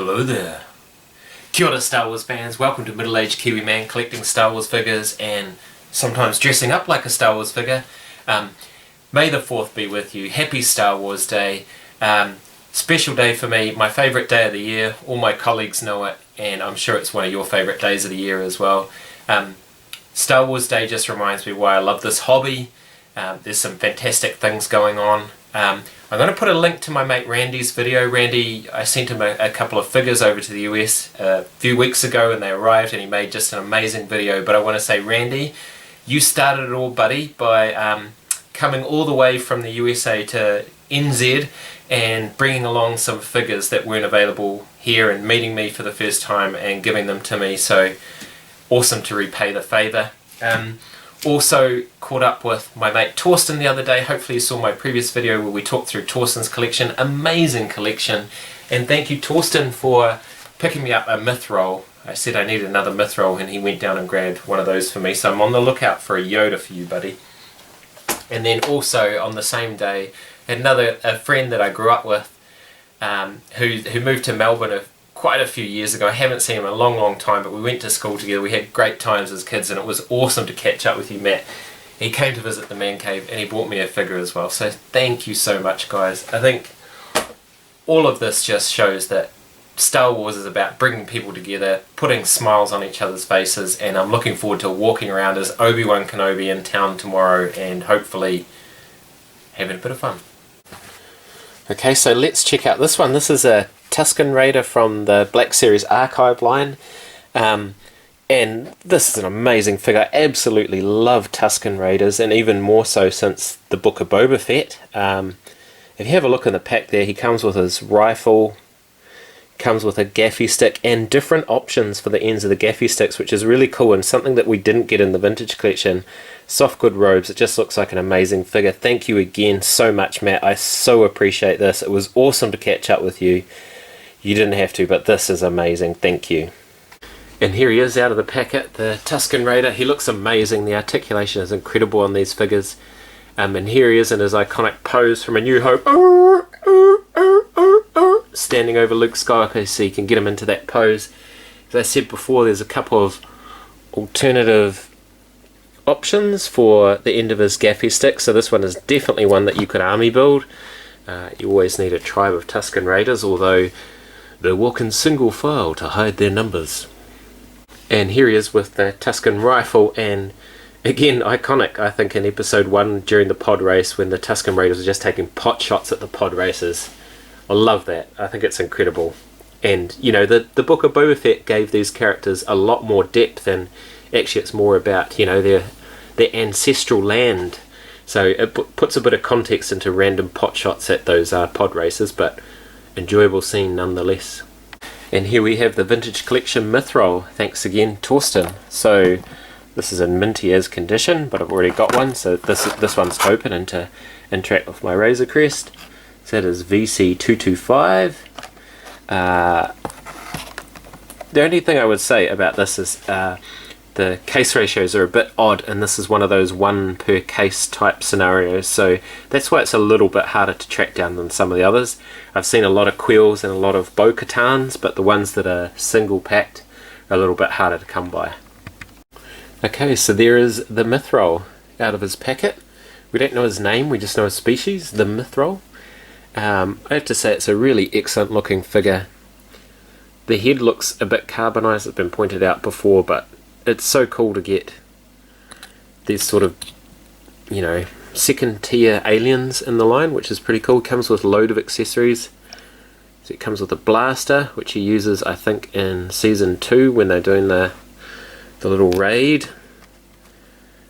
Hello there. Kia ora Star Wars fans, welcome to middle-aged Kiwi man collecting Star Wars figures and sometimes dressing up like a Star Wars figure. May the 4th be with you. Happy Star Wars Day. Special day for me, my favourite day of the year. All my colleagues know it, and I'm sure it's one of your favourite days of the year as well. Star Wars Day just reminds me why I love this hobby. There's some fantastic things going on. I'm going to put a link to my mate Randy's video. Randy, I sent him a couple of figures over to the US a few weeks ago and they arrived and he made just an amazing video. But I want to say, Randy, you started it all, buddy, by coming all the way from the USA to NZ and bringing along some figures that weren't available here and meeting me for the first time and giving them to me. So awesome to repay the favour. Also caught up with my mate Tuscan the other day. Hopefully you saw my previous video where we talked through Tuscan's collection. Amazing collection. And thank you Tuscan for picking me up a Mithril. I said I needed another Mithril and he went down and grabbed one of those for me. So I'm on the lookout for a Yoda for you, buddy. And then also on the same day, a friend that I grew up with who moved to Melbourne quite a few years ago. I haven't seen him in a long time, but we went to school together. We had great times as kids and it was awesome to catch up with you, Matt. He came to visit the man cave and he bought me a figure as well. So thank you so much, guys. I think all of this just shows that Star Wars is about bringing people together, putting smiles on each other's faces, and I'm looking forward to walking around as Obi-Wan Kenobi in town tomorrow and hopefully having a bit of fun. Okay, so let's check out this one. This is a Tuscan Raider from the Black Series Archive line, and this is an amazing figure. I absolutely love Tuscan Raiders, and even more so since the Book of Boba Fett. If you have a look in the pack there, he comes with his rifle, comes with a gaffy stick, and different options for the ends of the gaffy sticks, which is really cool and something that we didn't get in the vintage collection. Soft good robes. It just looks like an amazing figure. Thank you again so much, Matt. I so appreciate this. It was awesome to catch up with you. You didn't have to, but this is amazing. Thank you. And here he is out of the packet, the Tuscan Raider. He looks amazing. The articulation is incredible on these figures. And here he is in his iconic pose from A New Hope. Standing over Luke Skywalker, so you can get him into that pose. As I said before, there's a couple of alternative options for the end of his gaffy stick. So this one is definitely one that you could army build. You always need a tribe of Tuscan Raiders, although they walk in single file to hide their numbers. And here he is with the Tuscan rifle, and again iconic, I think, in episode 1 during the pod race when the Tuscan Raiders were just taking pot shots at the pod races. I love that. I think it's incredible. And you know, the Book of Boba Fett gave these characters a lot more depth, and actually it's more about, you know, their ancestral land. So it puts a bit of context into random pot shots at those pod races, but enjoyable scene nonetheless. And here we have the vintage collection Mithril. Thanks again, Tuscan. So this is in minty as condition, but I've already got one, so this one's to open and to interact with my Razor Crest. So that is VC225. The only thing I would say about this is the case ratios are a bit odd, and this is one of those 1 per case type scenarios, so that's why it's a little bit harder to track down than some of the others. I've seen a lot of Quills and a lot of Bo-Katans, but the ones that are single packed are a little bit harder to come by. Okay, so there is the Mithril out of his packet. We don't know his name, we just know his species, the Mithril. I have to say it's a really excellent looking figure. The head looks a bit carbonized, it's been pointed out before, but it's so cool to get these sort of, you know, second tier aliens in the line, which is pretty cool. It comes with a load of accessories. So it comes with a blaster, which he uses I think in season 2 when they're doing the little raid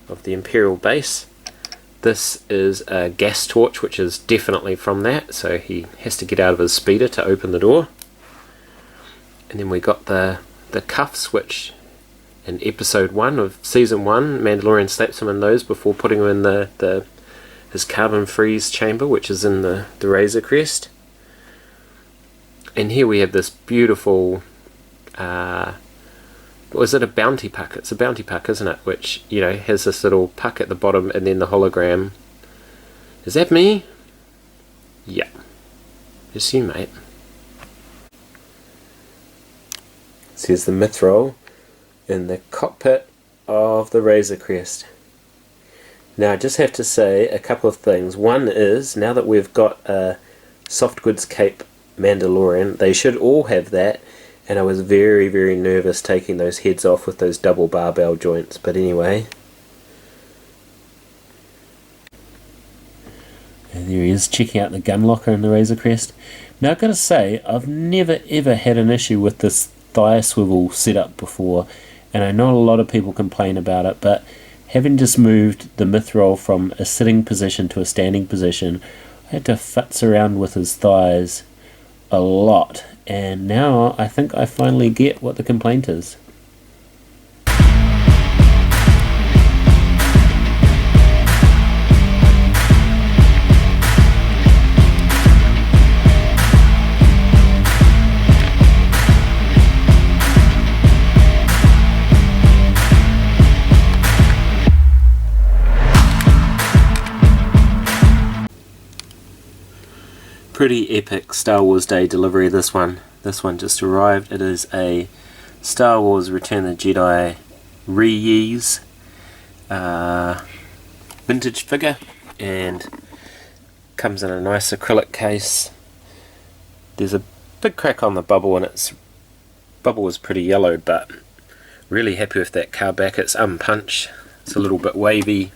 of the Imperial base. This is a gas torch, which is definitely from that, so he has to get out of his speeder to open the door. And then we got the cuffs, which in episode 1 of season 1, Mandalorian slaps him in those before putting him in his carbon freeze chamber, which is in the Razor Crest. And here we have this beautiful, was it a bounty puck? It's a bounty puck, isn't it? Which, you know, has this little puck at the bottom and then the hologram. Is that me? Yeah. It's you, mate. Says the Mithril in the cockpit of the Razor Crest. Now I just have to say a couple of things. One is, now that we've got a soft goods cape Mandalorian, they should all have that, and I was very, very nervous taking those heads off with those double barbell joints, but anyway. And there he is, checking out the gun locker in the Razor Crest. Now I've got to say, I've never ever had an issue with this thigh swivel setup before, and I know a lot of people complain about it, but having just moved the Mithril from a sitting position to a standing position, I had to futz around with his thighs a lot, and now I think I finally get what the complaint is. Pretty epic Star Wars Day delivery, this one. This one just arrived. It is a Star Wars Return of the Jedi reuse vintage figure, and comes in a nice acrylic case. There's a big crack on the bubble, and its bubble is pretty yellow, but really happy with that car back. It's unpunched, it's a little bit wavy,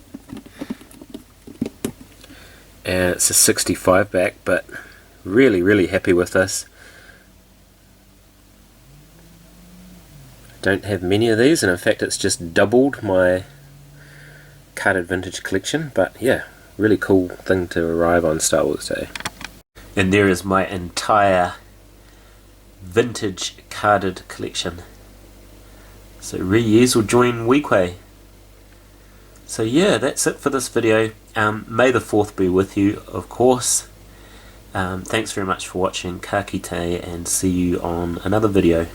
and it's a 65 back, but really happy with this. Don't have many of these, and in fact it's just doubled my carded vintage collection, but yeah, really cool thing to arrive on Star Wars Day. And there is my entire vintage carded collection. So reuse or join Weequay. So yeah, that's it for this video. May the 4th be with you, of course. Thanks very much for watching, ka kite, and see you on another video.